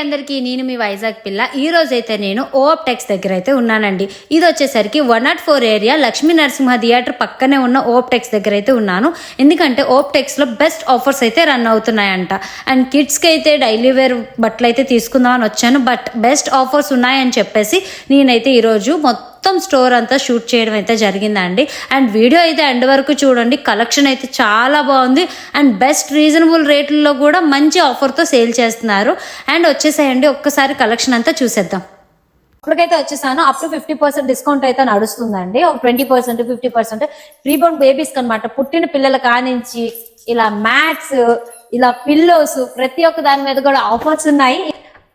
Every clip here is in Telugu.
అందరికీ నేను మీ వైజాగ్ పిల్ల. ఈ రోజు అయితే నేను ఓప్ టెక్స్ దగ్గర అయితే ఉన్నానండి. ఇది వచ్చేసరికి 104 ఏరియా లక్ష్మీ నరసింహ థియేటర్ పక్కనే ఉన్న ఓప్ టెక్స్ దగ్గర అయితే ఉన్నాను. ఎందుకంటే ఓప్ టెక్స్ లో బెస్ట్ ఆఫర్స్ అయితే రన్ అవుతున్నాయంట. అండ్ కిడ్స్ కి అయితే డైలీ వేర్ బట్టలు అయితే తీసుకుందామని వచ్చాను. బట్ బెస్ట్ ఆఫర్స్ ఉన్నాయని చెప్పేసి నేనైతే ఈరోజు మొత్తం స్టోర్ అంతా షూట్ చేయడం అయితే జరిగిందండి. అండ్ వీడియో అయితే ఎండ్ వరకు చూడండి. కలెక్షన్ అయితే చాలా బాగుంది అండ్ బెస్ట్ రీజనబుల్ రేట్లలో కూడా మంచి ఆఫర్తో సేల్ చేస్తున్నారు. అండ్ వచ్చేసేయండి, ఒక్కసారి కలెక్షన్ అంతా చూసేద్దాం. ఇప్పటికైతే వచ్చేసాను. అప్ టు 50% డిస్కౌంట్ అయితే నడుస్తుందండి. ఒక 20% 50% ప్రీబోర్న్ బేబీస్ అనమాట. పుట్టిన పిల్లల కానించి ఇలా మ్యాట్స్, ఇలా పిల్లోస్, ప్రతి ఒక్క దాని మీద కూడా ఆఫర్స్ ఉన్నాయి.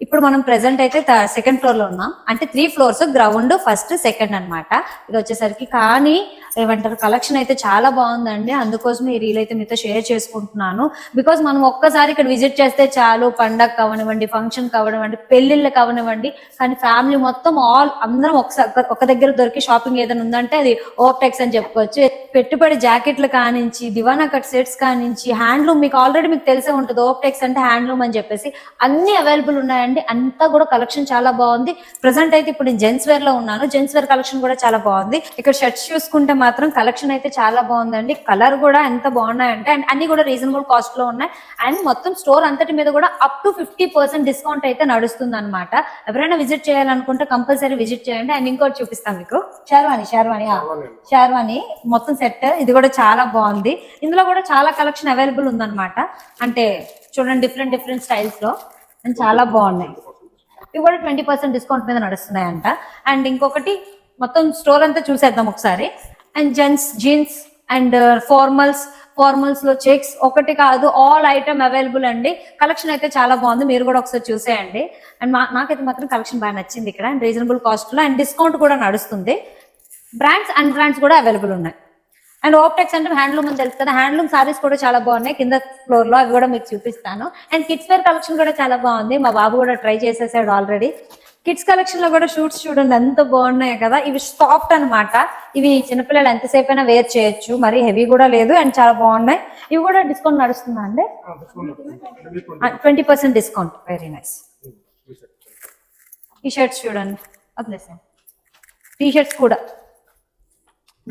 ఇప్పుడు మనం ప్రెసెంట్ అయితే సెకండ్ ఫ్లోర్ లో ఉన్నాం. అంటే 3 ఫ్లోర్స్, గ్రౌండ్, ఫస్ట్, సెకండ్ అనమాట. ఇది వచ్చేసరికి కానీ ఏమంటారు, కలెక్షన్ అయితే చాలా బాగుందండి. అందుకోసం ఈ రీల్ అయితే మీతో షేర్ చేసుకుంటున్నాను. బికాస్ మనం ఒక్కసారి ఇక్కడ విజిట్ చేస్తే చాలు, పండగ కావనివ్వండి, ఫంక్షన్ కావనివ్వండి, పెళ్లిళ్ళు కావనివ్వండి, కానీ ఫ్యామిలీ మొత్తం అందరం ఒక దగ్గర దొరికి షాపింగ్ ఏదైనా ఉందంటే అది ఓప్ టెక్స్ అని చెప్పుకోవచ్చు. పెట్టుబడి జాకెట్లు కానించి, దివానా కట్ సెట్స్ కానించి, హ్యాండ్లూమ్, మీకు ఆల్రెడీ మీకు తెలిసే ఉంటుంది ఓప్ టెక్స్ అంటే హ్యాండ్లూమ్ అని చెప్పేసి అన్ని అవైలబుల్ ఉన్నాయండి. అంతా కూడా కలెక్షన్ చాలా బాగుంది. ప్రెసెంట్ అయితే ఇప్పుడు నేను జెంట్స్ వేర్ లో ఉన్నాను. జెంట్స్ వేర్ కలెక్షన్ కూడా చాలా బాగుంది. ఇక్కడ షర్ట్స్ చూసుకుంటే మాత్రం కలెక్షన్ అయితే చాలా బాగుందండి. కలర్ కూడా ఎంత బాగున్నాయంటే, అండ్ అన్ని కూడా రీజనబుల్ కాస్ట్ లో ఉన్నాయి. అండ్ మొత్తం స్టోర్ అంతటి మీద కూడా అప్ టు 50% డిస్కౌంట్ అయితే నడుస్తుంది అనమాట. ఎవరైనా విజిట్ చేయాలనుకుంటే కంపల్సరీ విజిట్ చేయండి. అండ్ ఇంకోటి చూపిస్తాను మీకు, షార్వాణి మొత్తం సెట్. ఇది కూడా చాలా బాగుంది. ఇందులో కూడా చాలా కలెక్షన్ అవైలబుల్ ఉందన్నమాట. అంటే చూడండి, డిఫరెంట్ స్టైల్స్ లో అండ్ చాలా బాగున్నాయి. ఇవి కూడా 20% డిస్కౌంట్ మీద నడుస్తున్నాయంట. అండ్ ఇంకొకటి మొత్తం స్టోర్ అంతా చూసేద్దాం ఒకసారి. And gents jeans and formals లో చెక్స్ ఒకటి కాదు, ఆల్ ఐటమ్ అవైలబుల్ అండి. కలెక్షన్ అయితే చాలా బాగుంది. మీరు కూడా ఒకసారి చూసేయండి. అండ్ నాకైతే మాత్రం కలెక్షన్ బాగా నచ్చింది ఇక్కడ. అండ్ రీజనబుల్ కాస్ట్ లో అండ్ డిస్కౌంట్ కూడా నడుస్తుంది. బ్రాండ్స్ అండ్ బ్రాండ్స్ కూడా అవైలబుల్ ఉన్నాయి. అండ్ ఓప్ టెక్స్ అంటే హ్యాండ్లూమ్ అని తెలుసు కదా, హ్యాండ్లూమ్ సారీస్ కూడా చాలా బాగున్నాయి. కింద ఫ్లోర్ లో అవి కూడా మీకు చూపిస్తాను. అండ్ కిడ్స్ వేర్ కలెక్షన్ కూడా చాలా బాగుంది. మా బాబు కూడా ట్రై చేసేసాడు ఆల్రెడీ. కిడ్స్ కలెక్షన్ లో కూడా షూట్స్ చూడండి ఎంత బాగున్నాయి కదా. ఇవి సాఫ్ట్ అనమాట. ఇవి చిన్నపిల్లలు ఎంతసేపు అయినా వేర్ చేయొచ్చు. మరి హెవీ కూడా లేదు అండ్ చాలా బాగున్నాయి. ఇవి కూడా డిస్కౌంట్ నడుస్తుందా అండి? 20% డిస్కౌంట్. Very nice. ఈ షర్ట్స్ చూడండి, వదిలేసాను. టీ షర్ట్స్ కూడా,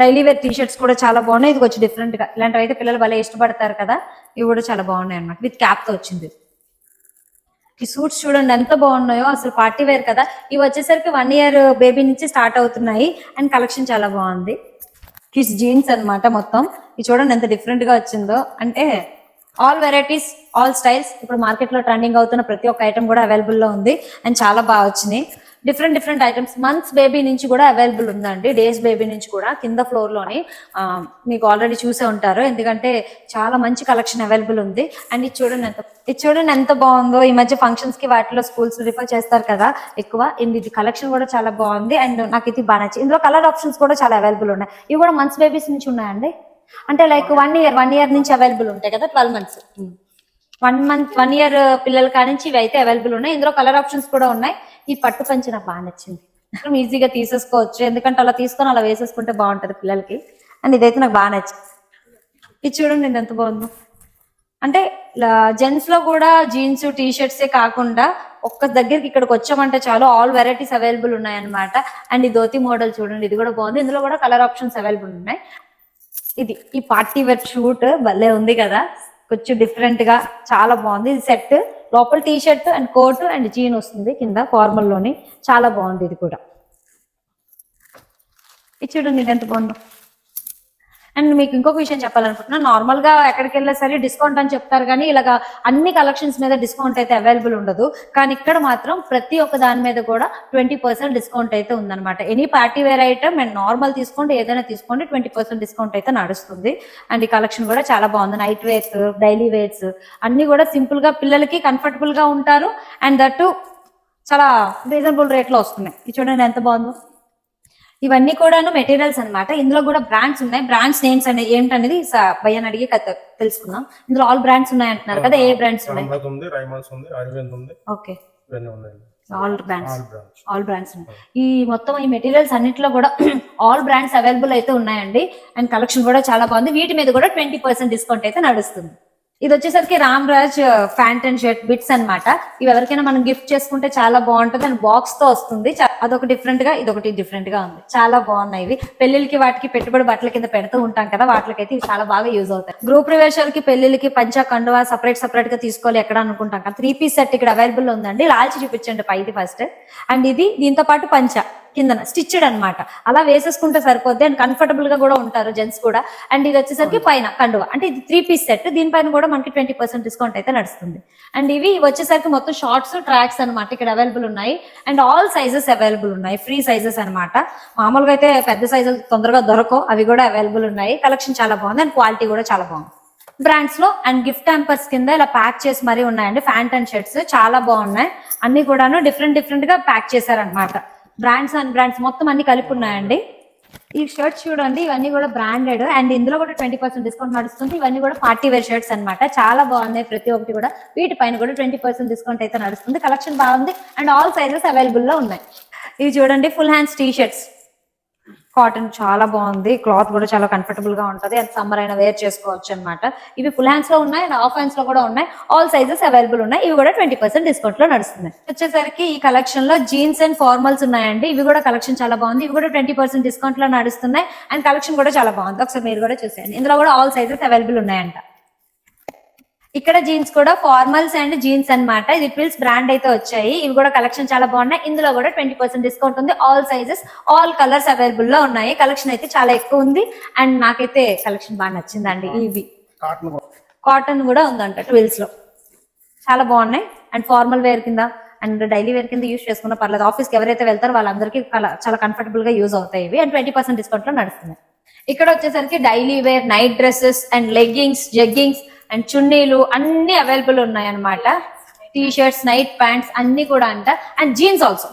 డైలీ వేర్ టీ షర్ట్స్ కూడా చాలా బాగున్నాయి. ఇది కొంచెం డిఫరెంట్ గా, ఇలాంటివి అయితే పిల్లలు భలే ఇష్టపడతారు కదా. ఇవి కూడా చాలా బాగున్నాయి అనమాట. విత్ క్యాప్ తో వచ్చింది. ఈ సూట్స్ చూడండి ఎంత బాగున్నాయో, అసలు పార్టీ వేర్ కదా. ఇవి వచ్చేసరికి 1 ఇయర్ బేబీ నుంచి స్టార్ట్ అవుతున్నాయి. అండ్ కలెక్షన్ చాలా బాగుంది. కిడ్స్ జీన్స్ అనమాట మొత్తం. ఇది చూడండి ఎంత డిఫరెంట్ గా వచ్చిందో. అంటే ఆల్ వెరైటీస్, ఆల్ స్టైల్స్. ఇప్పుడు మార్కెట్ లో ట్రెండింగ్ అవుతున్న ప్రతి ఒక్క ఐటమ్ కూడా అవైలబుల్ లో ఉంది. అండ్ చాలా బాగా వచ్చినాయి. Different items. మంత్స్ బేబీ నుంచి కూడా అవైలబుల్ ఉందండి, డేస్ బేబీ నుంచి కూడా. కింద ఫ్లోర్ లోని మీకు ఆల్రెడీ చూసే ఉంటారు, ఎందుకంటే చాలా మంచి కలెక్షన్ అవైలబుల్ ఉంది. అండ్ ఇది చూడండి ఎంత బాగుందో. ఈ మధ్య ఫంక్షన్స్ కి వాటిలో స్కూల్స్ రిఫర్ చేస్తారు కదా ఎక్కువ. ఇది కలెక్షన్ కూడా చాలా బాగుంది. అండ్ నాకు ఇది బాగా నచ్చింది. ఇందులో కలర్ ఆప్షన్స్ కూడా చాలా అవైలబుల్ ఉన్నాయి. ఇవి కూడా మంత్స్ బేబీస్ నుంచి ఉన్నాయండి. అంటే లైక్ 1 ఇయర్ నుంచి అవైలబుల్ ఉంటాయి కదా, 12 months. 1 ఇయర్ పిల్లల కానించి ఇవి అయితే అవైలబుల్ ఉన్నాయి. ఇందులో కలర్ ఆప్షన్స్ కూడా ఉన్నాయి. ఈ పట్టు పంచి నాకు బాగా నచ్చింది. ఈజీగా తీసేసుకోవచ్చు, ఎందుకంటే అలా తీసుకొని అలా వేసేసుకుంటే బాగుంటది పిల్లలకి. అండ్ ఇదైతే నాకు బాగా నచ్చింది. ఇది చూడండి ఎంత బాగుందో. అంటే జెంట్స్ లో కూడా జీన్స్ టీ షర్ట్సే కాకుండా ఒక్క దగ్గరికి ఇక్కడికి వచ్చామంటే చాలు, ఆల్ వెరైటీస్ అవైలబుల్ ఉన్నాయి అనమాట. అండ్ ఈ ధోతి మోడల్ చూడండి, ఇది కూడా బాగుంది. ఇందులో కూడా కలర్ ఆప్షన్స్ అవైలబుల్ ఉన్నాయి. ఈ పార్టీ వేర్ షూట్ భలే ఉంది కదా, కొంచెం డిఫరెంట్ గా చాలా బాగుంది. ఇది సెట్, లోపల T shirt and coat and jean వస్తుంది, కింద ఫార్మల్ లోని. చాలా బాగుంది. ఇది కూడా ఇది చూడండి ఇది ఎంత బాగుందో. అండ్ మీకు ఇంకొక విషయం చెప్పాలనుకుంటున్నా, నార్మల్ గా ఎక్కడికి వెళ్ళినా సరే డిస్కౌంట్ అని చెప్తారు, కానీ ఇలాగా అన్ని కలెక్షన్స్ మీద డిస్కౌంట్ అయితే అవైలబుల్ ఉండదు. కానీ ఇక్కడ మాత్రం ప్రతి ఒక్క దాని మీద కూడా 20% డిస్కౌంట్ అయితే ఉందన్నమాట. Any party wear item and normal తీసుకోండి, ఏదైనా తీసుకోండి, 20% డిస్కౌంట్ అయితే నడుస్తుంది. అండ్ ఈ కలెక్షన్ కూడా చాలా బాగుంది. నైట్ వేర్స్, డైలీ వేర్స్ అన్ని కూడా సింపుల్ గా పిల్లలకి కంఫర్టబుల్ గా ఉంటారు. అండ్ దట్టు చాలా రీజనబుల్ రేట్ లో వస్తున్నాయి. ఇది చూడండి ఎంత బాగుందో. ఇవన్నీ కూడాను మెటీరియల్స్ అనమాట. ఇందులో కూడా బ్రాండ్స్ ఉన్నాయి. బ్రాండ్స్ నేమ్స్ అనేది ఏంటనేది భయ్యని అడిగి తెలుసుకుందాం. ఇందులో ఆల్ బ్రాండ్స్ ఉన్నాయి అంటున్నారు కదా, ఏ బ్రాండ్స్ ఉన్నాయి? ఓకే, ఆల్ బ్రాండ్స్ ఈ మొత్తం ఈ మెటీరియల్స్ అన్నిట్లో కూడా ఆల్ బ్రాండ్స్ అవైలబుల్ అయితే ఉన్నాయండి. అండ్ కలెక్షన్ కూడా చాలా బాగుంది. వీటి మీద కూడా 20% డిస్కౌంట్ అయితే నడుస్తుంది. ఇది వచ్చేసరికి Ram Raj pant and shirt bits అన్నమాట. ఇవి ఎవరికైనా మనం గిఫ్ట్ చేసుకుంటే చాలా బాగుంటుంది అండ్ బాక్స్ తో వస్తుంది. అదొక డిఫరెంట్ గా ఇదొకటి డిఫరెంట్ గా ఉంది. చాలా బాగున్నాయి ఇవి. పెళ్లిళ్ళకి వాటికి పెట్టుబడి బట్టల కింద పెడుతూ ఉంటాం కదా, వాటికైతే ఇవి చాలా బాగా యూజ్ అవుతాయి. గృహ ప్రవేశాలకి పెళ్లిళ్ళకి పంచా కండువా సపరేట్ గా తీసుకోవాలి ఎక్కడ అనుకుంటాం కదా, 3 పీస్ సెట్ ఇక్కడ అవైలబుల్ ఉందండి. లాల్చి చూపించండి పైది ఫస్ట్. అండ్ ఇది దీంతో పాటు పంచా కిందన స్టిచ్డ్ అనమాట. అలా వేసేసుకుంటే సరిపోద్ది అండ్ కంఫర్టబుల్ గా కూడా ఉంటారు జెంట్స్ కూడా. అండ్ ఇది వచ్చేసరికి పైన కండువ, అంటే ఇది 3 పీస్ సెట్. దీనిపైన కూడా మనకి 20% డిస్కౌంట్ అయితే నడుస్తుంది. అండ్ ఇవి వచ్చేసరికి మొత్తం షార్ట్స్ ట్రాక్స్ అనమాట ఇక్కడ అవైలబుల్ ఉన్నాయి. అండ్ ఆల్ సైజెస్ అవైలబుల్ ఉన్నాయి, ఫ్రీ సైజెస్ అనమాట. మామూలుగా అయితే పెద్ద సైజులు తొందరగా దొరకవు, అవి కూడా అవైలబుల్ ఉన్నాయి. కలెక్షన్ చాలా బాగుంది అండ్ క్వాలిటీ కూడా చాలా బాగుంది. బ్రాండ్స్ లో అండ్ గిఫ్ట్ హ్యాంపర్స్ కింద ఇలా ప్యాక్ చేసి మరీ ఉన్నాయండి. ప్యాంట్ అండ్ షర్ట్స్ చాలా బాగున్నాయి. అన్ని కూడాను డిఫరెంట్ గా ప్యాక్ చేశారనమాట. బ్రాండ్స్ అండ్ బ్రాండ్స్ మొత్తం అన్ని కలిపి ఉన్నాయండి. ఈ షర్ట్స్ చూడండి, ఇవన్నీ కూడా బ్రాండెడ్ అండ్ ఇందులో కూడా 20% డిస్కౌంట్ నడుస్తుంది. ఇవన్నీ కూడా పార్టీ వేర్ షర్ట్స్ అనమాట. చాలా బాగున్నాయి ప్రతి ఒక్కటి కూడా. వీటిపైన కూడా 20% డిస్కౌంట్ అయితే నడుస్తుంది. కలెక్షన్ బాగుంది అండ్ ఆల్ సైజెస్ అవైలబుల్ లో ఉన్నాయి. ఇవి చూడండి full hands T shirts, cotton చాలా బాగుంది. క్లాత్ కూడా చాలా కంఫర్టబుల్ గా ఉంటది అండ్ సమ్మర్ అయినా వేర్ చేసుకోవచ్చు అనమాట. ఇవి ఫుల్ హ్యాండ్స్ లో ఉన్నాయి అండ్ హాఫ్ హ్యాండ్స్ లో కూడా ఉన్నాయి. ఆల్ సైజెస్ అవైలబుల్ ఉన్నాయి. ఇవి కూడా 20% డిస్కౌంట్ లో నడుస్తున్నాయి. వచ్చేసరికి ఈ కలెక్షన్ లో జీన్స్ అండ్ ఫార్మల్స్ ఉన్నాయండి. ఇవి కూడా కలెక్షన్ చాలా బాగుంది. ఇవి కూడా 20% డిస్కౌంట్ లో నడుస్తున్నాయి అండ్ కలెక్షన్ కూడా చాలా బాగుంది. ఒకసారి మీరు కూడా చూసేయండి. ఇందులో కూడా ఆల్ సైజెస్ అవైలబుల్ ఉన్నాయంట. ఇక్కడ జీన్స్ కూడా ఫార్మల్స్ అండ్ జీన్స్ అన్నమాట. ఇది ట్విల్స్ బ్రాండ్ అయితే వచ్చాయి. ఇవి కూడా కలెక్షన్ చాలా బాగున్నాయి. ఇందులో కూడా 20% డిస్కౌంట్ ఉంది. All sizes all colours available లో ఉన్నాయి. కలెక్షన్ అయితే చాలా ఎక్కువ ఉంది అండ్ నాకైతే కలెక్షన్ బాగా నచ్చిందండి. ఇవి కాటన్ కూడా ఉందంట ట్విల్స్ లో, చాలా బాగున్నాయి. అండ్ ఫార్మల్ వేర్ కింద అండ్ డైలీ వేర్ కింద యూజ్ చేసుకున్న పర్లేదు. ఆఫీస్ కి ఎవరైతే వెళ్తారో వాళ్ళందరికీ చాలా కంఫర్టబుల్ గా యూజ్ అవుతాయి ఇవి. అండ్ 20% డిస్కౌంట్ లో నడుస్తున్నాయి. ఇక్కడ వచ్చేసరికి daily wear night dresses and leggings, jeggings and చున్నీలు అన్ని అవైలబుల్ ఉన్నాయి అనమాట. టీ షర్ట్స్, నైట్ ప్యాంట్స్ అన్ని కూడా అంట. అండ్ జీన్స్ ఆల్సో,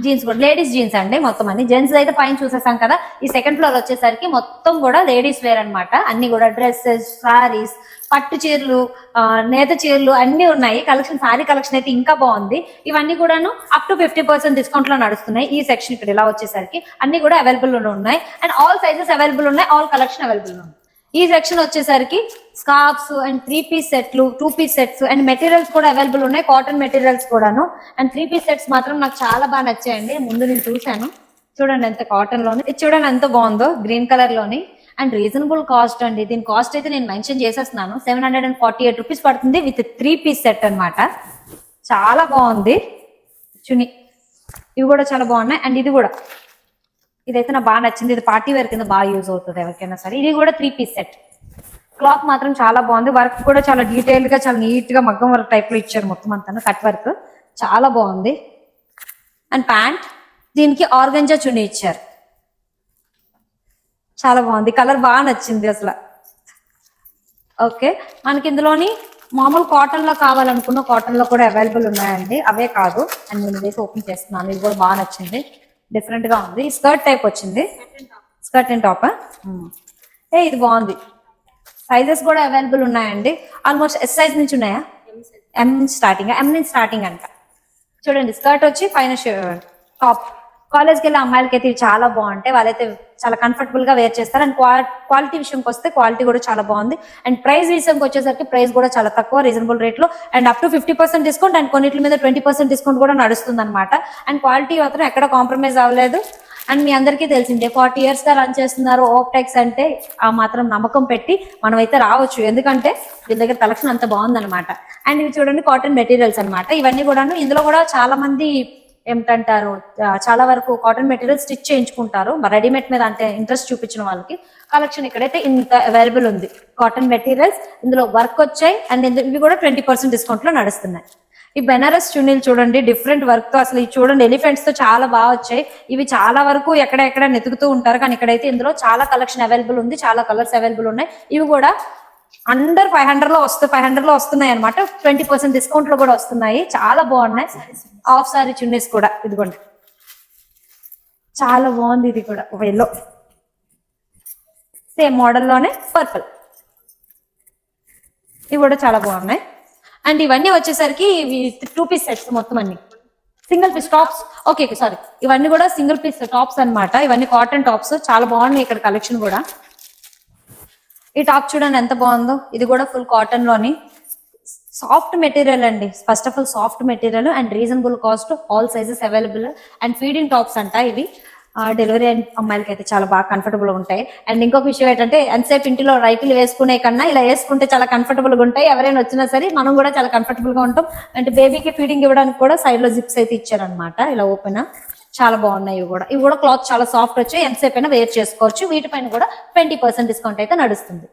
జీన్స్ కూడా లేడీస్ జీన్స్ అండి మొత్తం అన్ని. జెంట్స్ అయితే పైన చూసేసాం కదా. ఈ సెకండ్ ఫ్లోర్ వచ్చేసరికి మొత్తం కూడా లేడీస్ వేర్ అనమాట. అన్ని కూడా డ్రెస్సెస్, సారీస్, పట్టు చీరలు, నేత చీరలు అన్ని ఉన్నాయి. కలెక్షన్ సారీ కలెక్షన్ అయితే ఇంకా బాగుంది. ఇవన్నీ కూడాను అప్ టు 50% డిస్కౌంట్ లో నడుస్తున్నాయి. ఈ సెక్షన్ ఇక్కడ ఇలా వచ్చేసరికి అన్ని కూడా అవైలబుల్ ఉన్నాయి అండ్ ఆల్ సైజెస్ అవైలబుల్ ఉన్నాయి. ఆల్ కలెక్షన్ అవైలబుల్ ఉన్నాయి. ఈ సెక్షన్ వచ్చేసరికి స్కార్ఫ్స్ అండ్ 3 పీస్ సెట్లు, 2 పీస్ సెట్స్ అండ్ మెటీరియల్స్ కూడా అవైలబుల్ ఉన్నాయి. కాటన్ మెటీరియల్స్ కూడాను. అండ్ 3 పీస్ సెట్స్ మాత్రం నాకు చాలా బాగా నచ్చాయండి. ముందు నేను చూశాను, చూడండి ఎంత కాటన్ లోని. ఇది చూడండి ఎంత బాగుందో, గ్రీన్ కలర్ లోని. అండ్ రీజనబుల్ కాస్ట్ అండి. దీని కాస్ట్ అయితే నేను మెన్షన్ చేసేస్తున్నాను. 748 రూపీస్ పడుతుంది విత్ 3 పీస్ సెట్ అనమాట. చాలా బాగుంది. చుని ఇవి కూడా చాలా బాగున్నాయి. అండ్ ఇది కూడా, ఇదైతే నాకు బాగా నచ్చింది. ఇది పార్టీ వేర్ కింద బాగా యూజ్ అవుతుంది ఎవరికైనా సరే. ఇది కూడా 3 పీస్ సెట్. క్లాత్ మాత్రం చాలా బాగుంది. వర్క్ కూడా చాలా డీటెయిల్డ్ గా, చాలా నీట్ గా మగ్గం వర్క్ టైప్ లో ఇచ్చారు మొత్తం అంతా. కట్ వర్క్ చాలా బాగుంది. అండ్ ప్యాంట్, దీనికి ఆర్గంజా చున్నీ ఇచ్చారు. చాలా బాగుంది. కలర్ బాగా నచ్చింది అసలు. ఓకే, మనకి ఇందులోని మామూలు కాటన్ లో కావాలనుకున్న కాటన్ లో కూడా అవైలబుల్ ఉన్నాయండి. అవే కాదు. అండ్ నేను వేసి ఓపెన్ చేస్తున్నాను. ఇది కూడా బాగా నచ్చింది, డిఫరెంట్ గా ఉంది. స్కర్ట్ టైప్ వచ్చింది, స్కర్ట్ అండ్ టాప్. ఇది బాగుంది. సైజెస్ కూడా అవైలబుల్ ఉన్నాయండి. ఆల్మోస్ట్ ఎస్ సైజ్ నుంచి ఉన్నాయా? ఎం స్టార్టింగ్, ఎం నుంచి స్టార్టింగ్ అంట. చూడండి స్కర్ట్ వచ్చి పైన టాప్. కాలేజ్కి వెళ్ళే అమ్మాయిలకి అయితే చాలా బాగుంటాయి. వాళ్ళైతే చాలా కంఫర్టబుల్ గా వేర్ చేస్తారు. అండ్ క్వాలిటీ విషయంకి వస్తే క్వాలిటీ కూడా చాలా బాగుంది. అండ్ ప్రైస్ విషయంకి వచ్చేసరికి ప్రైస్ కూడా చాలా తక్కువ, రీజనబుల్ రేట్ లో. And up to 50% discount and కొన్నిటి మీద 20% డిస్కౌంట్ కూడా నడుస్తుంది అనమాట. అండ్ క్వాలిటీ మాత్రం ఎక్కడ కాంప్రమైజ్ అవ్వలేదు. అండ్ మీ అందరికీ తెలిసిందే 40 years గా రన్ చేస్తున్నారు ఓప్టెక్స్ అంటే. ఆ మాత్రం నమ్మకం పెట్టి మనం అయితే రావచ్చు, ఎందుకంటే వీళ్ళ దగ్గర కలెక్షన్ అంత బాగుందన్నమాట. అండ్ ఇవి చూడండి కాటన్ మెటీరియల్స్ అనమాట. ఇవన్నీ కూడాను. ఇందులో కూడా చాలా మంది ఏమిటంటారు, చాలా వరకు కాటన్ మెటీరియల్ స్టిచ్ చేయించుకుంటారు. రెడీమేడ్ మీద అంటే ఇంట్రెస్ట్ చూపించిన వాళ్ళకి కలెక్షన్ ఇక్కడైతే ఇంత అవైలబుల్ ఉంది. కాటన్ మెటీరియల్స్ ఇందులో వర్క్ వచ్చాయి. అండ్ ఇవి కూడా 20% డిస్కౌంట్ లో నడుస్తున్నాయి. ఈ బెనారస్ చున్నీలు చూడండి, డిఫరెంట్ వర్క్ తో. అసలు ఇవి చూడండి ఎలిఫెంట్స్ తో చాలా బాగా వచ్చాయి. ఇవి చాలా వరకు ఎక్కడెక్కడ నెతుకుతూ ఉంటారు, కానీ ఇక్కడైతే ఇందులో చాలా కలెక్షన్ అవైలబుల్ ఉంది. చాలా కలర్స్ అవైలబుల్ ఉన్నాయి. ఇవి కూడా అండర్ 500 లో 500 లో వస్తున్నాయి అనమాట. 20% డిస్కౌంట్ లో కూడా వస్తున్నాయి. చాలా బాగున్నాయి. హాఫ్ సారీ చున్నీస్ కూడా ఇదిగోండి, చాలా బాగుంది. ఇది కూడా ఒక ఎల్లో సేమ్ మోడల్ లోనే పర్పుల్. ఇవి కూడా చాలా బాగున్నాయి. అండ్ ఇవన్నీ వచ్చేసరికి 2 పీస్ సెట్స్ మొత్తం అన్ని. Single piece tops. Okay sorry, ఇవన్నీ కూడా సింగిల్ పీస్ టాప్స్ అన్నమాట. ఇవన్నీ కాటన్ టాప్స్ చాలా బాగున్నాయి. ఇక్కడ కలెక్షన్ కూడా ఈ టాప్ చూడండి ఎంత బాగుందో. ఇది కూడా ఫుల్ కాటన్ లోని సాఫ్ట్ మెటీరియల్ అండి. First of all soft material and reasonable cost, all sizes available and feeding tops అంట ఇవి. డెలివరీ అమ్మాయిలకి అయితే చాలా బాగా కంఫర్టబుల్ ఉంటాయి. అండ్ ఇంకొక విషయం ఏంటంటే ఎంతసేపు ఇంటిలో రైతులు వేసుకునే కన్నా ఇలా వేసుకుంటే చాలా కంఫర్టబుల్ గా ఉంటాయి. ఎవరైనా వచ్చినా సరే మనం కూడా చాలా కంఫర్టబుల్ గా ఉంటాం. అంటే బేబీకి ఫీడింగ్ ఇవ్వడానికి కూడా సైడ్ లో జిప్స్ అయితే ఇచ్చారనమాట ఇలా ఓపెన్. చాలా బాగున్నాయి ఇవి కూడా క్లాత్ చాలా సాఫ్ట్ వచ్చి ఎంతసేపు అయినా వేర్ చేసుకోవచ్చు. వీటిపైన కూడా 20% డిస్కౌంట్ అయితే నడుస్తుంది.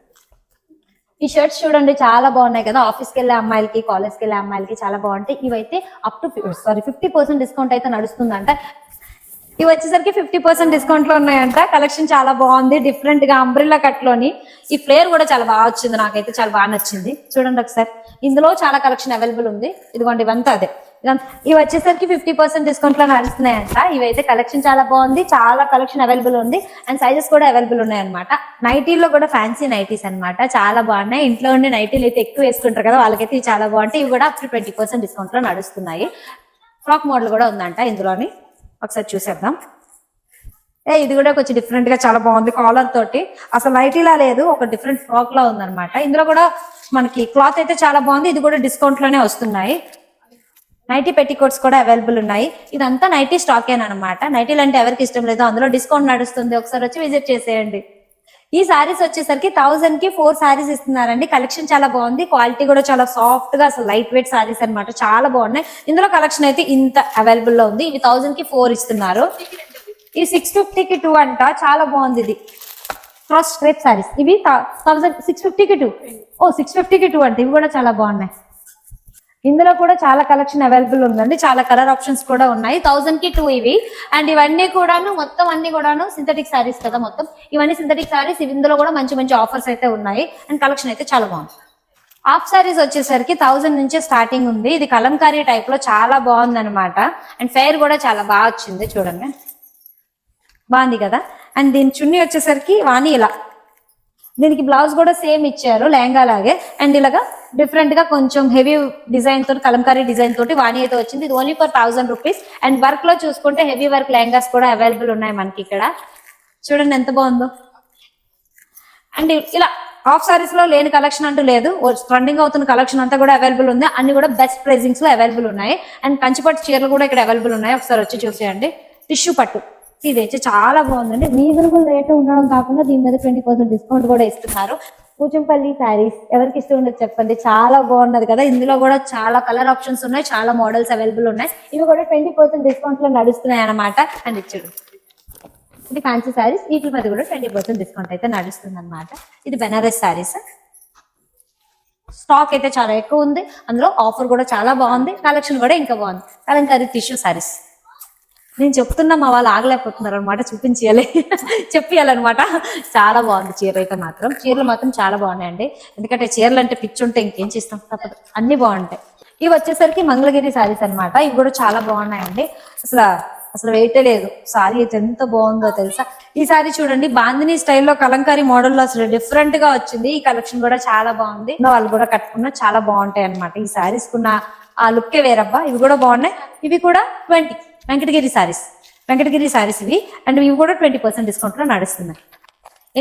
ఈ షర్ట్స్ చూడండి చాలా బాగున్నాయి కదా. ఆఫీస్కి వెళ్ళే అమ్మాయిలకి, కాలేజ్కి వెళ్ళే అమ్మాయిలకి చాలా బాగుంటాయి. ఇవైతే అప్ టు 50% డిస్కౌంట్ అయితే నడుస్తుందంట. ఇవి వచ్చేసరికి 50% డిస్కౌంట్ లో ఉన్నాయంట. కలెక్షన్ చాలా బాగుంది, డిఫరెంట్ గా అంబ్రిల్లా కట్ లోని. ఈ ఫ్లేర్ కూడా చాలా బాగా వచ్చింది, నాకైతే చాలా బాగా నచ్చింది. చూడండి ఒకసారి, ఇందులో చాలా కలెక్షన్ అవైలబుల్ ఉంది. ఇదిగోండి ఇవంతా అదే. ఇవి వచ్చేసరికి 50% డిస్కౌంట్ లో నడుస్తున్నాయంట. ఇవైతే కలెక్షన్ చాలా బాగుంది, చాలా కలెక్షన్ అవైలబుల్ ఉంది అండ్ సైజెస్ కూడా అవైలబుల్ ఉన్నాయన్నమాట. నైటీల్లో కూడా ఫ్యాన్సీ నైటీస్ అనమాట, చాలా బాగున్నాయి. ఇంట్లో ఉండే నైటీలు అయితే ఎక్కువ వేసుకుంటారు కదా, వాళ్ళకైతే ఇవి చాలా బాగుంటాయి. ఇవి కూడా అప్ టు 20% డిస్కౌంట్ లో నడుస్తున్నాయి. ఫ్రాక్ మోడల్ కూడా ఉందంట ఇందులోని, ఒకసారి చూసేద్దాం. ఇది కూడా కొంచెం డిఫరెంట్ గా చాలా బాగుంది. కాలర్ తోటి అసలు నైటీలా లేదు, ఒక డిఫరెంట్ ఫ్రాక్ లా ఉందన్నమాట. ఇందులో కూడా మనకి క్లాత్ అయితే చాలా బాగుంది. ఇది కూడా డిస్కౌంట్ లోనే వస్తున్నాయి. నైటీ పెట్టికోట్స్ కూడా అవైలబుల్ ఉన్నాయి. ఇదంతా నైటీ స్టాక్ అనమాట. నైటీలు అంటే ఎవరికి ఇష్టం లేదో, అందులో డిస్కౌంట్ నడుస్తుంది. ఒకసారి వచ్చి విజిట్ చేసేయండి. ఈ సారీస్ వచ్చేసరికి 1000 కి 4 సారీస్ ఇస్తున్నారండి. కలెక్షన్ చాలా బాగుంది, క్వాలిటీ కూడా చాలా సాఫ్ట్ గా, అసలు లైట్ వెయిట్ సారీస్ అనమాట, చాలా బాగున్నాయి. ఇందులో కలెక్షన్ అయితే ఇంత అవైలబుల్ లో ఉంది. ఇవి 1000 కి 4 ఇస్తున్నారు. ఈ 650 కి 2 అంట, చాలా బాగుంది. ఇది క్రాస్ స్ట్రైప్ సారీస్. ఇవి 650 కి 2. 650 కి 2 అంటే ఇవి కూడా చాలా బాగున్నాయి. ఇందులో కూడా చాలా కలెక్షన్ అవైలబుల్ ఉందండి, చాలా కలర్ ఆప్షన్స్ కూడా ఉన్నాయి. 1000 కి 2 ఇవి. అండ్ ఇవన్నీ కూడాను మొత్తం అన్ని కూడాను సింథటిక్ సారీస్ కదా, మొత్తం ఇవన్నీ సింథటిక్ సారీస్. ఇందులో కూడా మంచి మంచి ఆఫర్స్ అయితే ఉన్నాయి అండ్ కలెక్షన్ అయితే చాలా బాగుంది. హాఫ్ సారీస్ వచ్చేసరికి 1000 నుంచే స్టార్టింగ్ ఉంది. ఇది కలంకారీ టైప్ లో చాలా బాగుంది అనమాట. అండ్ ఫెయిర్ కూడా చాలా బాగా వచ్చింది, చూడండి బాగుంది కదా. అండ్ దీని చున్నీ వచ్చేసరికి వాణి ఇలా, దీనికి బ్లౌజ్ కూడా సేమ్ ఇచ్చారు లెహంగా లాగే. అండ్ ఇలాగా డిఫరెంట్ గా కొంచెం హెవీ డిజైన్ తోటి, కలంకారీ డిజైన్ తోటి వాణి అయితే వచ్చింది. ఇది only for 1000 rupees. And work లో చూసుకుంటే హెవీ వర్క్ లెహంగాస్ కూడా అవైలబుల్ ఉన్నాయి మనకి ఇక్కడ. చూడండి ఎంత బాగుందో. అండ్ ఇలా హాఫ్ సారీస్ లో లేని కలెక్షన్ అంటూ లేదు, ట్రెండింగ్ అవుతున్న కలెక్షన్ అంతా కూడా అవైలబుల్ ఉంది. అన్ని కూడా బెస్ట్ ప్రైజింగ్స్ లో అవైలబుల్ ఉన్నాయి. అండ్ కంచిపట్టు చీరలు కూడా ఇక్కడ అవైలబుల్ ఉన్నాయి, ఒకసారి వచ్చి చూసేయండి. టిష్యూ పట్టు ఇది అయితే చాలా బాగుందండి. రీజనబుల్ రేట్ ఉండడం కాకుండా దీని మీద 20% డిస్కౌంట్ కూడా ఇస్తున్నారు. కూచంపల్లి శారీస్ ఎవరికి ఇష్టం ఉండదు చెప్పండి, చాలా బాగున్నది కదా. ఇందులో కూడా చాలా కలర్ ఆప్షన్స్ ఉన్నాయి, చాలా మోడల్స్ అవైలబుల్ ఉన్నాయి. ఇవి కూడా 20% డిస్కౌంట్ లో నడుస్తున్నాయి అనమాట. అండ్ ఇచ్చాడు ఇది ఫ్యాన్సీ శారీస్, వీటి మీద కూడా 20% డిస్కౌంట్ అయితే నడుస్తుంది అనమాట. ఇది బెనారస్ శారీస్. స్టాక్ అయితే చాలా ఎక్కువ ఉంది, అందులో ఆఫర్ కూడా చాలా బాగుంది, కలెక్షన్ కూడా ఇంకా బాగుంది. కలంకారీ టిష్యూ శారీస్ నేను చెప్తున్నా, మా వాళ్ళు ఆగలేకపోతున్నారు అనమాట, చెప్పియాలన్నమాట. చాలా బాగుంది చీర అయితే మాత్రం. చీరలు మాత్రం చాలా బాగున్నాయండి, ఎందుకంటే చీరలు అంటే పిచ్చి ఉంటే ఇంకేం చేస్తాం, తప్పదు, అన్ని బాగుంటాయి. ఇవి వచ్చేసరికి మంగళగిరి శారీస్ అనమాట. ఇవి కూడా చాలా బాగున్నాయండి. అసలు వెయిటే లేదు. సారీ అయితే ఎంత బాగుందో తెలుసా. ఈ సారీ చూడండి, బాందిని స్టైల్లో కలంకారీ మోడల్లో అసలు డిఫరెంట్ గా వచ్చింది. ఈ కలెక్షన్ కూడా చాలా బాగుంది, వాళ్ళు కూడా కట్టుకున్నా చాలా బాగుంటాయి అనమాట. ఈ సారీస్ కున్న ఆ లుక్కే వేరబ్బా. ఇవి కూడా బాగున్నాయి. ఇవి కూడా 20 వెంకటగిరి సారీస్ ఇవి. అండ్ ఇవి కూడా 20% డిస్కౌంట్ లో నడుస్తున్నాయి.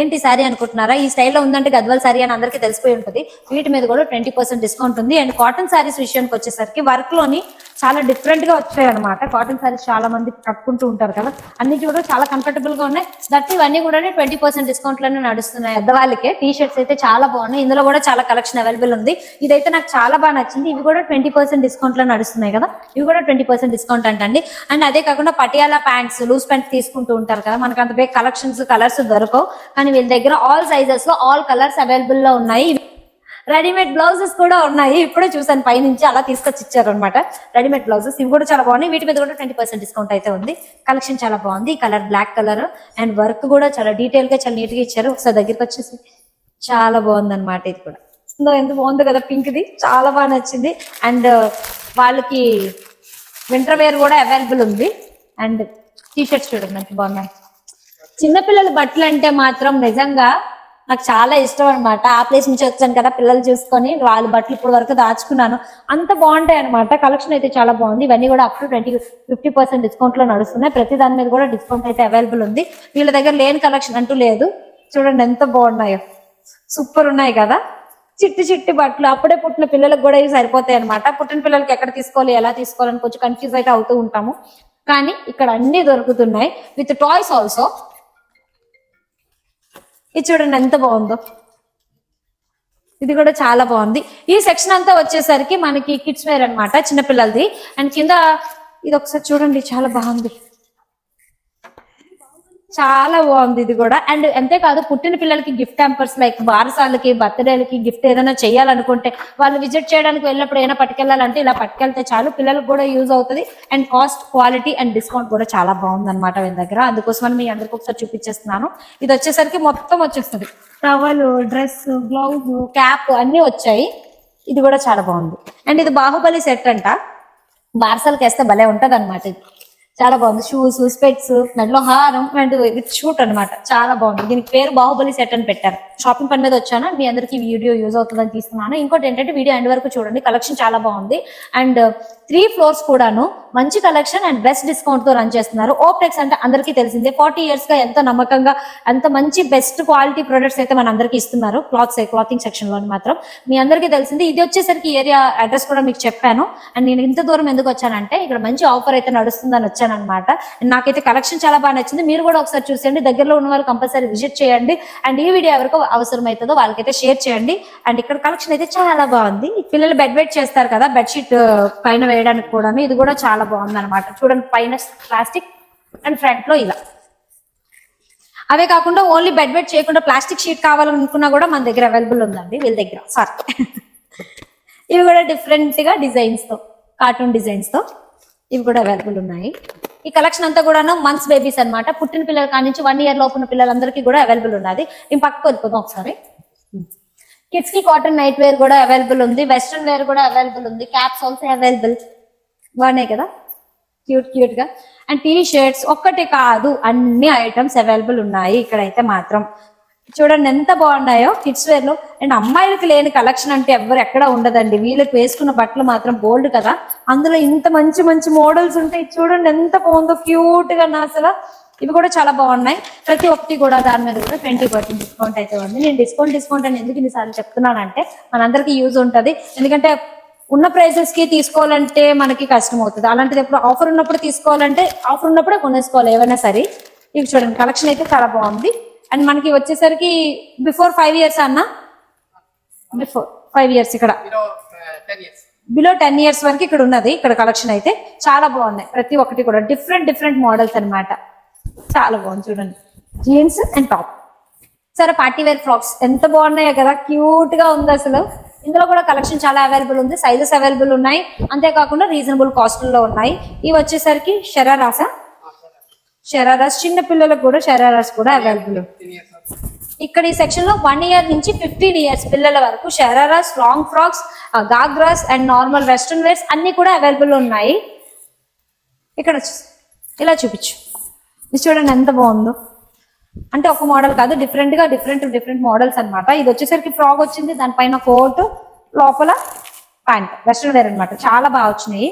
ఏంటి సారీ అనుకుంటున్నారా, ఈ స్టైల్లో ఉందంటే గద్వాల్ సారీ అని అందరికీ తెలిసిపోయి ఉంటుంది. వీటి మీద కూడా 20% డిస్కౌంట్ ఉంది. అండ్ కాటన్ సారీస్ విషయానికి వచ్చేసరికి వర్క్ లోని చాలా డిఫరెంట్ గా వచ్చాయి అనమాట. కాటన్ సారీస్ చాలా మంది కట్టుకుంటూ ఉంటారు కదా, అన్ని కూడా చాలా కంఫర్టబుల్ గా ఉన్నాయి. దట్ ఇవన్నీ కూడా 20% డిస్కౌంట్ లోనే నడుస్తున్నాయి. పెద్దవాళ్ళకే టీ షర్ట్స్ అయితే చాలా బాగున్నాయి. ఇందులో కూడా చాలా కలెక్షన్ అవైలబుల్ ఉంది. ఇదైతే నాకు చాలా బాగా నచ్చింది. ఇవి కూడా 20% డిస్కౌంట్ లో నడుస్తున్నాయి కదా, ఇవి కూడా 20% డిస్కౌంట్ అంటండి. అండ్ అదే కాకుండా పటియాలా ప్యాంట్స్, లూజ్ ప్యాంట్ తీసుకుంటూ ఉంటారు కదా, మనకు అంత బేగ్ కలెక్షన్స్ కలర్స్ దొరకవు, కానీ వీళ్ళ దగ్గర ఆల్ సైజెస్ లో ఆల్ కలర్స్ అవైలబుల్ లో ఉన్నాయి. రెడీమేడ్ బ్లౌజెస్ కూడా ఉన్నాయి, ఇప్పుడే చూసాను పైనుంచి అలా తీసుకొచ్చి ఇచ్చారు అనమాట రెడీమేడ్ బ్లౌజెస్. ఇవి కూడా చాలా బాగున్నాయి. వీటి మీద కూడా 20% డిస్కౌంట్ అయితే ఉంది. కలెక్షన్ చాలా బాగుంది. ఈ colour black colour and work కూడా చాలా డీటెయిల్ గా చాలా నీట్ గా ఇచ్చారు. ఒకసారి దగ్గరికి వచ్చేసి చాలా బాగుంది అనమాట. ఇది కూడా ఎంత బాగుంది కదా, పింక్ ది చాలా బాగా నచ్చింది. అండ్ వాళ్ళకి వింటర్ వేర్ కూడా అవైలబుల్ ఉంది. అండ్ టీ షర్ట్స్ చూడండి ఎంత బాగున్నాయి. చిన్నపిల్లల బట్టలు అంటే మాత్రం నిజంగా నాకు చాలా ఇష్టం అనమాట. ఆ ప్లేస్ నుంచి వచ్చాను కదా, పిల్లలు చూసుకొని వాళ్ళ బట్టలు ఇప్పుడు వరకు దాచుకున్నాను, అంత బాగుంటాయి అనమాట. కలెక్షన్ అయితే చాలా బాగుంది. ఇవన్నీ కూడా అప్ టు 50% డిస్కౌంట్ లో నడుస్తున్నాయి. ప్రతి దాని మీద కూడా డిస్కౌంట్ అయితే అవైలబుల్ ఉంది. వీళ్ళ దగ్గర లేని కలెక్షన్ అంటూ లేదు. చూడండి ఎంత బాగున్నాయో. సూపర్ ఉన్నాయి కదా, చిట్టి చిట్టి బట్టలు. అప్పుడే పుట్టిన పిల్లలకు కూడా ఇవి సరిపోతాయి అనమాట. పుట్టిన పిల్లలకి ఎక్కడ తీసుకోవాలి ఎలా తీసుకోవాలని కొంచెం కన్ఫ్యూజ్ అయితే అవుతూ ఉంటాము, కానీ ఇక్కడ అన్ని దొరుకుతున్నాయి విత్ టాయ్స్ ఆల్సో. ఇది చూడండి ఎంత బాగుందో, ఇది కూడా చాలా బాగుంది. ఈ సెక్షన్ అంతా వచ్చేసరికి మనకి కిడ్స్ వేర్ అనమాట, చిన్నపిల్లలది. అండ్ కింద ఇది ఒకసారి చూడండి, చాలా బాగుంది, చాలా బాగుంది ఇది కూడా. అండ్ అంతేకాదు పుట్టిన పిల్లలకి గిఫ్ట్ హ్యాంపర్స్, లైక్ బారసాలకి బర్త్డేలకి గిఫ్ట్ ఏదైనా చేయాలనుకుంటే వాళ్ళు విజిట్ చేయడానికి వెళ్ళినప్పుడు ఏమైనా పట్టుకెళ్ళాలంటే ఇలా పట్టుకెళ్తే చాలు, పిల్లలకు కూడా యూజ్ అవుతుంది. And cost, quality and discount కూడా చాలా బాగుంది అనమాట వీళ్ళ దగ్గర. అందుకోసమని మీ అందరికి ఒకసారి చూపించేస్తున్నాను. ఇది వచ్చేసరికి మొత్తం వచ్చేస్తుంది, టవల్, డ్రెస్, గ్లౌజ్, క్యాప్ అన్ని వచ్చాయి. ఇది కూడా చాలా బాగుంది. అండ్ ఇది బాహుబలి సెట్ అంట, బారసాలకి వేస్తే భలే ఉంటది అనమాట. ఇది చాలా బాగుంది. షూస్, స్పెట్స్, మెడలో హారం అండ్ విత్ షూట్ అనమాట, చాలా బాగుంది. దీనికి పేరు బాహుబలి సెట్ అని పెట్టారు. షాపింగ్ పని మీద వచ్చాను, మీ అందరికి వీడియో యూజ్ అవుతుందని తీస్తున్నాను. ఇంకోటి ఏంటంటే వీడియో ఎండ్ వరకు చూడండి, కలెక్షన్ చాలా బాగుంది. అండ్ 3 floors కూడాను మంచి కలెక్షన్ అండ్ బెస్ట్ డిస్కౌంట్ తో రన్ చేస్తున్నారు. ఓప్టెక్స్ అంటే అందరికీ తెలిసిందే, 40 years గా ఎంతో నమ్మకంగా అంత మంచి బెస్ట్ క్వాలిటీ ప్రొడక్ట్స్ అయితే మన అందరికి ఇస్తున్నారు. క్లాతింగ్ సెక్షన్ లో మాత్రం మీ అందరికీ తెలిసింది. ఇది వచ్చేసరికి ఏరియా అడ్రస్ కూడా మీకు చెప్పాను. అండ్ నేను ఇంత దూరం ఎందుకు వచ్చానంటే ఇక్కడ మంచి ఆఫర్ అయితే నడుస్తుందని వచ్చాను అనమాట. నాకైతే కలెక్షన్ చాలా బాగా నచ్చింది. మీరు కూడా ఒకసారి చూసేయండి, దగ్గరలో ఉన్న వాళ్ళు కంపల్సరీ విజిట్ చేయండి. అండ్ ఈ వీడియో ఎవరికో అవసరం అవుతుందో వాళ్ళకైతే షేర్ చేయండి. అండ్ ఇక్కడ కలెక్షన్ అయితే చాలా బాగుంది. పిల్లలు బెడ్ వెయిట్ చేస్తారు కదా, బెడ్షీట్ పైన వేయడానికి కూడా, ఇది కూడా చాలా బాగుంది అనమాట. చూడండి, పైన ప్లాస్టిక్ అండ్ ఫ్రంట్ లో ఇలా. అవే కాకుండా ఓన్లీ బెడ్ వెయిట్ చేయకుండా ప్లాస్టిక్ షీట్ కావాలనుకున్నా కూడా మన దగ్గర అవైలబుల్ ఉందండి వీళ్ళ దగ్గర. సారీ, ఇవి కూడా డిఫరెంట్ గా డిజైన్స్ తో, కార్టూన్ డిజైన్స్ తో ఇవి కూడా అవైలబుల్ ఉన్నాయి. ఈ కలెక్షన్ అంతా కూడా మంత్స్ బేబీస్ అనమాట. పుట్టిన పిల్లల కాడి నుంచి 1 year లోపున్న పిల్లలందరికీ కూడా అవైలబుల్ ఉన్నది. నేను పక్కకు వెళ్ళిపోదాం ఒకసారి. కిడ్స్ కి కాటన్ నైట్ వేర్ కూడా అవైలబుల్ ఉంది, వెస్ట్రన్ వేర్ కూడా అవైలబుల్ ఉంది, క్యాప్స్ ఆల్సో అవైలబుల్. బాగున్నాయి కదా, క్యూట్ గా. అండ్ టీ షర్ట్స్ ఒక్కటే కాదు, అన్ని ఐటమ్స్ అవైలబుల్ ఉన్నాయి ఇక్కడైతే మాత్రం. చూడండి ఎంత బాగున్నాయో కిడ్స్ వేర్ లో. అండ్ అమ్మాయిలకి లేని కలెక్షన్ అంటే ఎవరు ఎక్కడ ఉండదండి. వీళ్ళకి వేసుకున్న బట్టలు మాత్రం బోల్డ్ కదా, అందులో ఇంత మంచి మంచి మోడల్స్ ఉంటాయి. చూడండి ఎంత బాగుందో, క్యూట్ గా. అసలు ఇవి కూడా చాలా బాగున్నాయి. ప్రతి ఒక్కటి కూడా దాని మీద కూడా 20% డిస్కౌంట్ అయితే ఉంది. నేను డిస్కౌంట్ అని ఎందుకు ఇన్నిసార్లు చెప్తున్నానంటే మనందరికీ యూజ్ ఉంటుంది. ఎందుకంటే ఉన్న ప్రైసెస్ కి తీసుకోవాలంటే మనకి కష్టం అవుతుంది. అలాంటిది ఎప్పుడు ఆఫర్ ఉన్నప్పుడు తీసుకోవాలంటే ఆఫర్ ఉన్నప్పుడే కొనేసుకోవాలి ఏవైనా సరే. ఇవి చూడండి, కలెక్షన్ అయితే చాలా బాగుంది. అండ్ మనకి వచ్చేసరికి బిఫోర్ 5 years అన్న, బిఫోర్ 5 years ఇక్కడ బిలో 10 years వరకు ఇక్కడ ఉన్నది. ఇక్కడ కలెక్షన్ అయితే చాలా బాగున్నాయి. ప్రతి ఒక్కటి కూడా డిఫరెంట్ మోడల్స్ అన్నమాట. చాలా బాగుంది. చూడండి, జీన్స్ అండ్ టాప్. సరే, పార్టీ వేర్ ఫ్రాక్స్ ఎంత బాగున్నాయో కదా, క్యూట్ గా ఉంది అసలు. ఇందులో కూడా కలెక్షన్ చాలా అవైలబుల్ ఉంది, సైజెస్ అవైలబుల్ ఉన్నాయి. అంతేకాకుండా రీజనబుల్ కాస్ట్ లో ఉన్నాయి. ఇవి వచ్చేసరికి షరారాస్ చిన్న పిల్లలకు కూడా షరారాస్ కూడా అవైలబుల్. ఇక్కడ ఈ సెక్షన్ లో 1 year నుంచి 15 years పిల్లల వరకు shararas, long frocks, ghagras and normal western wears అన్ని కూడా అవైలబుల్ ఉన్నాయి. ఇక్కడ ఇలా చూపించు, ఇది చూడండి ఎంత బాగుందో. అంటే ఒక మోడల్ కాదు, డిఫరెంట్ మోడల్స్ అన్నమాట. ఇది వచ్చేసరికి ఫ్రాక్ వచ్చింది, దానిపైన కోట్, లోపల ప్యాంట్, వెస్ట్రన్ వేర్ అనమాట. చాలా బాగా వచ్చినాయి.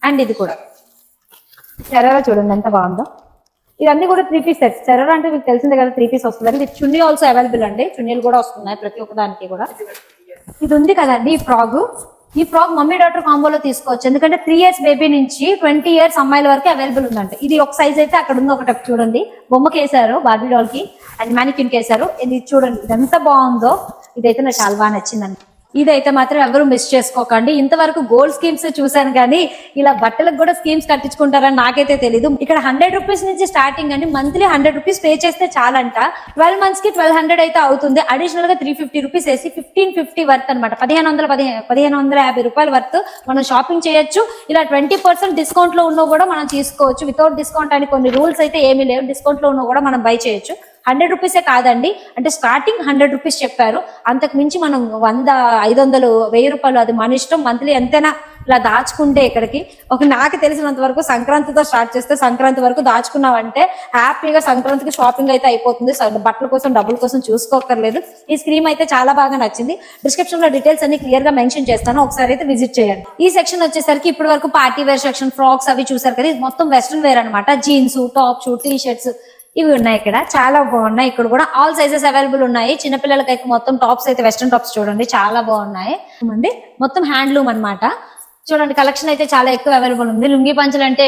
అండ్ ఇది కూడా శరారా చూడండి ఎంత బాగుందో. ఇవన్నీ కూడా 3 piece సెట్స్. శరారా అంటే మీకు తెలిసిందే కదా, 3 piece వస్తుంది. విత్ చున్నీ ఆల్సో అవైలబుల్ అండి, చున్నీలు కూడా వస్తున్నాయి ప్రతి ఒక్క దానికి కూడా. ఇది ఉంది కదండి ఈ ఫ్రాక్ మమ్మీ డాటర్ కాంబోలో తీసుకోవచ్చు. ఎందుకంటే 3 years బేబీ నుంచి 20 years అమ్మాయిల వరకు అవైలబుల్ ఉందంట. ఇది ఒక సైజ్ అయితే అక్కడ ఉంది, ఒకటి చూడండి. బొమ్మకి వేసారు, బార్బీ డాల్ కి అండ్ మ్యానిక్యూన్ కి వేసారు. ఇది చూడండి, ఇది ఎంత బాగుందో. ఇదైతే నాకు చాలా బాగా నచ్చిందండి. ఇదైతే మాత్రం ఎవరు మిస్ చేసుకోకండి. ఇంతవరకు గోల్డ్ స్కీమ్స్ చూసాను కానీ ఇలా బట్టలకు కూడా స్కీమ్స్ కట్టించుకుంటారని నాకైతే తెలీదు. ఇక్కడ 100 rupees నుంచి స్టార్టింగ్ అండి. మంత్లీ 100 rupees పే చేస్తే చాలంట. 12 months కి 1200 అయితే అవుతుంది. అడిషనల్ గా 350 rupees వేసి 1550 వర్త్ అనమాట. 1550 రూపాయల వర్త్ మనం షాపింగ్ చేయొచ్చు. ఇలా 20% డిస్కౌంట్ లో ఉన్న కూడా మనం తీసుకోవచ్చు. వితౌట్ డిస్కౌంట్ అని కొన్ని రూల్స్ అయితే ఏమీ లేవు. డిస్కౌంట్ లో ఉన్న కూడా మనం బై చేయొచ్చు. 100 rupees కాదండి, అంటే స్టార్టింగ్ 100 rupees చెప్పారు. అంతకు మించి మనం 100, 500, 1000 రూపాయలు అది మన ఇష్టం. మంత్లీ ఎంతైనా ఇలా దాచుకుంటే ఇక్కడికి నాకు తెలిసినంత వరకు సంక్రాంతితో స్టార్ట్ చేస్తే సంక్రాంతి వరకు దాచుకున్నామంటే హ్యాపీగా సంక్రాంతికి షాపింగ్ అయితే అయిపోతుంది. బట్టల కోసం డబ్బుల కోసం చూసుకోకర్లేదు. ఈ స్క్రీమ్ అయితే చాలా బాగా నచ్చింది. డిస్క్రిప్షన్ లో డీటెయిల్స్ అన్ని క్లియర్ గా మెన్షన్ చేస్తాను, ఒకసారి అయితే విజిట్ చేయండి. ఈ సెక్షన్ వచ్చేసరికి ఇప్పటి వరకు పార్టీ వేర్ సెక్షన్, ఫ్రాక్స్ అవి చూసారు కదా. ఇది మొత్తం వెస్ట్రన్ వేర్ అనమాట. జీన్స్, టాప్స్, టీ షర్ట్స్ ఇవి ఉన్నాయి ఇక్కడ, చాలా బాగున్నాయి. ఇక్కడ కూడా ఆల్ సైజెస్ అవైలబుల్ ఉన్నాయి. చిన్నపిల్లలకి అయితే మొత్తం టాప్స్ అయితే వెస్ట్రన్ టాప్స్ చూడండి చాలా బాగున్నాయి అండి. మొత్తం హ్యాండ్లూమ్ అన్నమాట. చూడండి కలెక్షన్ అయితే చాలా ఎక్కువ అవైలబుల్ ఉంది. లుంగీ పంచలు అంటే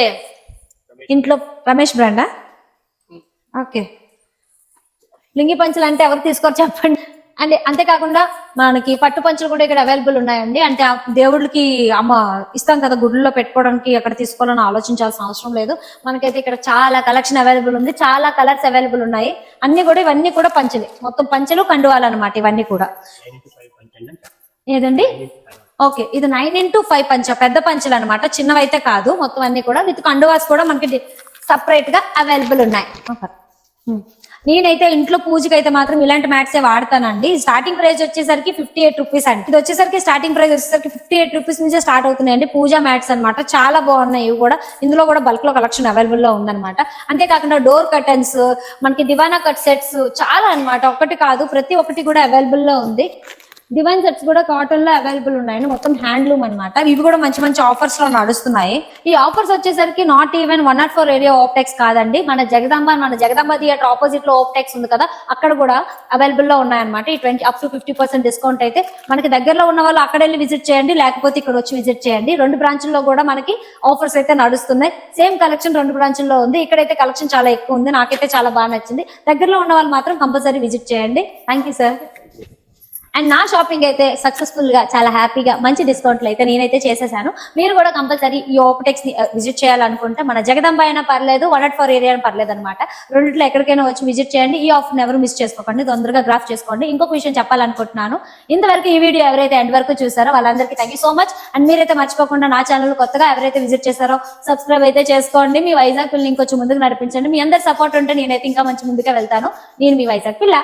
ఇంట్లో రమేష్ బ్రాండా? ఓకే, లుంగీ పంచలు అంటే ఎవరు తీసుకోరు చెప్పండి. అంటే అంతేకాకుండా మనకి పట్టు పంచలు కూడా ఇక్కడ అవైలబుల్ ఉన్నాయండి. అంటే ఆ దేవుడికి ఇస్తాం కదా గుడ్లలో పెట్టుకోవడానికి, అక్కడ తీసుకోవాలని ఆలోచించాల్సిన అవసరం లేదు. మనకైతే ఇక్కడ చాలా కలెక్షన్ అవైలబుల్ ఉంది, చాలా కలర్స్ అవైలబుల్ ఉన్నాయి. అన్ని కూడా ఇవన్నీ కూడా పంచలు, మొత్తం పంచలు కండువాలు అనమాట ఇవన్నీ కూడా. ఏదండి? ఓకే, ఇది 9x5 పంచ, పెద్ద పంచలు అనమాట, చిన్నవైతే కాదు. మొత్తం అన్ని కూడా విత్ కండువాస్ కూడా మనకి సపరేట్ గా అవైలబుల్ ఉన్నాయి. నేనైతే ఇంట్లో పూజకి అయితే మాత్రం ఇలాంటి మ్యాట్సే వాడతానండి. స్టార్టింగ్ ప్రైస్ వచ్చేసరికి 58 రూపీస్ అండి. ఇది వచ్చేసరికి స్టార్టింగ్ ప్రైస్ వచ్చేసరికి 58 రూపీస్ నుంచే స్టార్ట్ అవుతున్నాయండి పూజా మ్యాట్స్ అనమాట. చాలా బాగున్నాయి ఇవి కూడా. ఇందులో కూడా బల్క్ లో కలెక్షన్ అవైలబుల్ లో ఉందన్నమాట. అంతేకాకుండా డోర్ కర్టన్స్, మనకి దివానా కట్ సెట్స్ చాలా అనమాట, ఒకటి కాదు ప్రతి ఒక్కటి కూడా అవైలబుల్ లో ఉంది. డివైన్ సెట్స్ కూడా కాటన్ లో అవైలబుల్ ఉన్నాయండి, మొత్తం హ్యాండ్లూమ్ అనమాట. ఇవి కూడా మంచి మంచి ఆఫర్స్ లో నడుస్తున్నాయి. ఈ ఆఫర్స్ వచ్చేసరికి నాట్ ఈవెన్ 104 ఏరియా ఓప్టెక్స్ కాదండి, మన జగదాంబ థియేటర్ ఆపోజిట్ లో ఓప్టెక్స్ ఉంది కదా, అక్కడ కూడా అవైలబుల్ లో ఉన్నాయన్నమాట. ఈ 50% డిస్కౌంట్ అయితే మనకి దగ్గరలో ఉన్న వాళ్ళు అక్కడ వెళ్ళి విజిట్ చేయండి, లేకపోతే ఇక్కడ వచ్చి విజిట్ చేయండి. 2 బ్రాంచుల్లో కూడా మనకి ఆఫర్స్ అయితే నడుస్తున్నాయి. సేమ్ కలెక్షన్ 2 బ్రాంచుల్లో ఉంది. ఇక్కడైతే కలెక్షన్ చాలా ఎక్కువ ఉంది, నాకైతే చాలా బాగా నచ్చింది. దగ్గరలో ఉన్న వాళ్ళు మాత్రం కంపల్సరీ విజిట్ చేయండి. Thank you sir. అండ్ నా షాపింగ్ అయితే సక్సెస్ఫుల్ గా చాలా హ్యాపీగా మంచి డిస్కౌంట్లు అయితే నేనైతే చేసేసాను. మీరు కూడా కంపల్సరీ ఈ ఓప్టెక్స్ ని విజిట్ చేయాలనుకుంటే మన జగదాంబ అయినా పర్లేదు, 104 ఏరియా అయినా పర్లేదు అనమాట. రెండిట్లో ఎక్కడికైనా వచ్చి విజిట్ చేయండి. ఈ ఆఫర్ ఎవరు మిస్ చేసుకోకండి, తొందరగా గ్రాఫ్ చేసుకోండి. ఇంకొక విషయం చెప్పాలనుకుంటున్నాను, ఇంతవరకు ఈ వీడియో ఎవరైతే ఎండ్ వరకు చూసారో వాళ్ళందరికీ thank you so much. And మీరైతే మర్చిపోకుండా నా ఛానల్ కొత్తగా ఎవరైతే విజిట్ చేశారో సబ్స్క్రైబ్ అయితే చేసుకోండి. మీ వైజాగ్ పిల్లలు ఇంకొంచెం ముందుకు నడిపించండి. మీ అందరి సపోర్ట్ ఉంటే నేనైతే ఇంకా మంచి ముందుగా వెళ్తాను. నేను మీ వైజాగ్ పిల్ల.